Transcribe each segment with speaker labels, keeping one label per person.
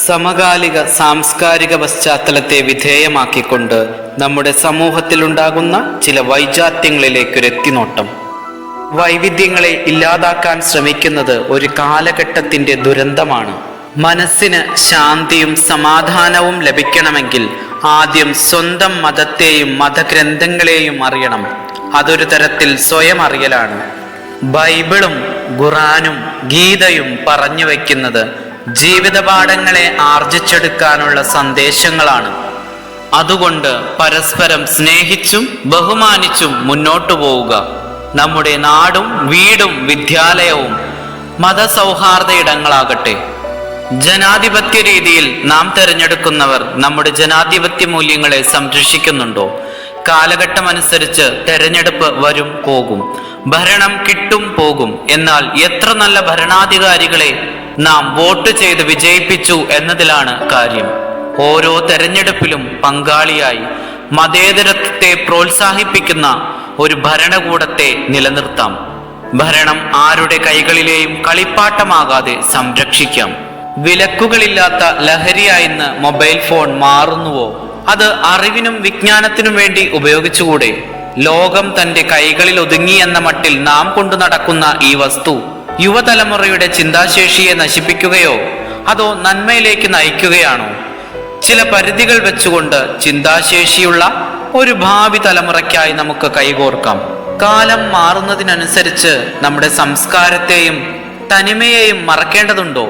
Speaker 1: സമകാലിക സാംസ്കാരിക പശ്ചാത്തലത്തെ വിധേയമാക്കിക്കൊണ്ട് നമ്മുടെ സമൂഹത്തിലുണ്ടാകുന്ന ചില വൈജാത്യങ്ങളിലേക്കൊരു എത്തിനോട്ടം. വൈവിധ്യങ്ങളെ ഇല്ലാതാക്കാൻ ശ്രമിക്കുന്നത് ഒരു കാലഘട്ടത്തിൻ്റെ ദുരന്തമാണ്. മനസ്സിന് ശാന്തിയും സമാധാനവും ലഭിക്കണമെങ്കിൽ ആദ്യം സ്വന്തം മതത്തെയും മതഗ്രന്ഥങ്ങളെയും അറിയണം. അതൊരു തരത്തിൽ സ്വയം അറിയലാണ്. ബൈബിളും ഖുറാനും ഗീതയും പറഞ്ഞു വയ്ക്കുന്നത് ജീവിത പാഠങ്ങളെ ആർജിച്ചെടുക്കാനുള്ള സന്ദേശങ്ങളാണ്. അതുകൊണ്ട് പരസ്പരം സ്നേഹിച്ചും ബഹുമാനിച്ചും മുന്നോട്ടു പോവുക. നമ്മുടെ നാടും വീടും വിദ്യാലയവും മതസൗഹാർദ്ദ ഇടങ്ങളാകട്ടെ. ജനാധിപത്യ രീതിയിൽ നാം തിരഞ്ഞെടുക്കുന്നവർ നമ്മുടെ ജനാധിപത്യ മൂല്യങ്ങളെ സംരക്ഷിക്കുന്നുണ്ടോ? കാലഘട്ടമനുസരിച്ച് തെരഞ്ഞെടുപ്പ് വരും പോകും, ഭരണം കിട്ടും പോകും. എന്നാൽ എത്ര നല്ല ഭരണാധികാരികളെ നാം വോട്ട് ചെയ്ത് വിജയിപ്പിച്ചു എന്നതിലാണ് കാര്യം. ഓരോ തെരഞ്ഞെടുപ്പിലും പങ്കാളിയായി മതേതരത്വത്തെ പ്രോത്സാഹിപ്പിക്കുന്ന ഒരു ഭരണകൂടത്തെ നിലനിർത്താം. ഭരണം ആരുടെ കൈകളിലെയും കളിപ്പാട്ടമാകാതെ സംരക്ഷിക്കാം. വിലക്കുകളില്ലാത്ത ലഹരിയായിന്ന് മൊബൈൽ ഫോൺ മാറുന്നുവോ? അത് അറിവിനും വിജ്ഞാനത്തിനും വേണ്ടി ഉപയോഗിച്ചുകൂടെ? ലോകം തന്റെ കൈകളിൽ ഒതുങ്ങി എന്ന മട്ടിൽ നാം കൊണ്ടു നടക്കുന്ന ഈ വസ്തു യുവതലമുറയുടെ ചിന്താശേഷിയെ നശിപ്പിക്കുകയോ അതോ നന്മയിലേക്ക് നയിക്കുകയാണോ? ചില പരിധികൾ വെച്ചുകൊണ്ട് ചിന്താശേഷിയുള്ള ഒരു ഭാവി തലമുറയ്ക്കായി നമുക്ക് കൈകോർക്കാം. കാലം മാറുന്നതിനനുസരിച്ച് നമ്മുടെ സംസ്കാരത്തെയും തനിമയെയും മറക്കേണ്ടതുണ്ടോ?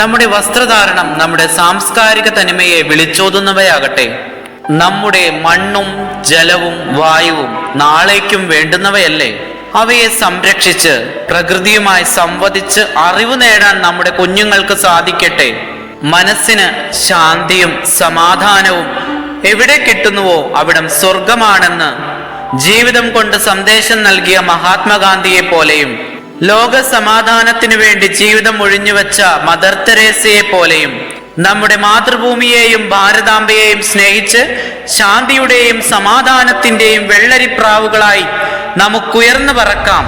Speaker 1: നമ്മുടെ വസ്ത്രധാരണം നമ്മുടെ സാംസ്കാരിക തനിമയെ വിളിച്ചോതുന്നവയാകട്ടെ. നമ്മുടെ മണ്ണും ജലവും വായുവും നാളേക്കും വേണ്ടുന്നവയല്ലേ? അവയെ സംരക്ഷിച്ച് പ്രകൃതിയുമായി സംവദിച്ച് അറിവ് നേടാൻ നമ്മുടെ കുഞ്ഞുങ്ങൾക്ക് സാധിക്കട്ടെ. മനസ്സിന് ശാന്തിയും സമാധാനവും എവിടെ കിട്ടുന്നുവോ അവിടം സ്വർഗമാണെന്ന് ജീവിതം കൊണ്ട് സന്ദേശം നൽകിയ മഹാത്മാഗാന്ധിയെ പോലെയും ലോക സമാധാനത്തിനു വേണ്ടി ജീവിതം ഒഴിഞ്ഞുവെച്ച മദർ തെരേസയെ പോലെയും നമ്മുടെ മാതൃഭൂമിയെയും ഭാരതാംബയെയും സ്നേഹിച്ച് ശാന്തിയുടെയും സമാധാനത്തിന്റെയും വെള്ളരിപ്രാവുകളായി നമുക്കുയർന്നു പറക്കാം.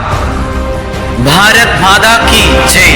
Speaker 1: ഭാരത് മാതാ കി ജയ്.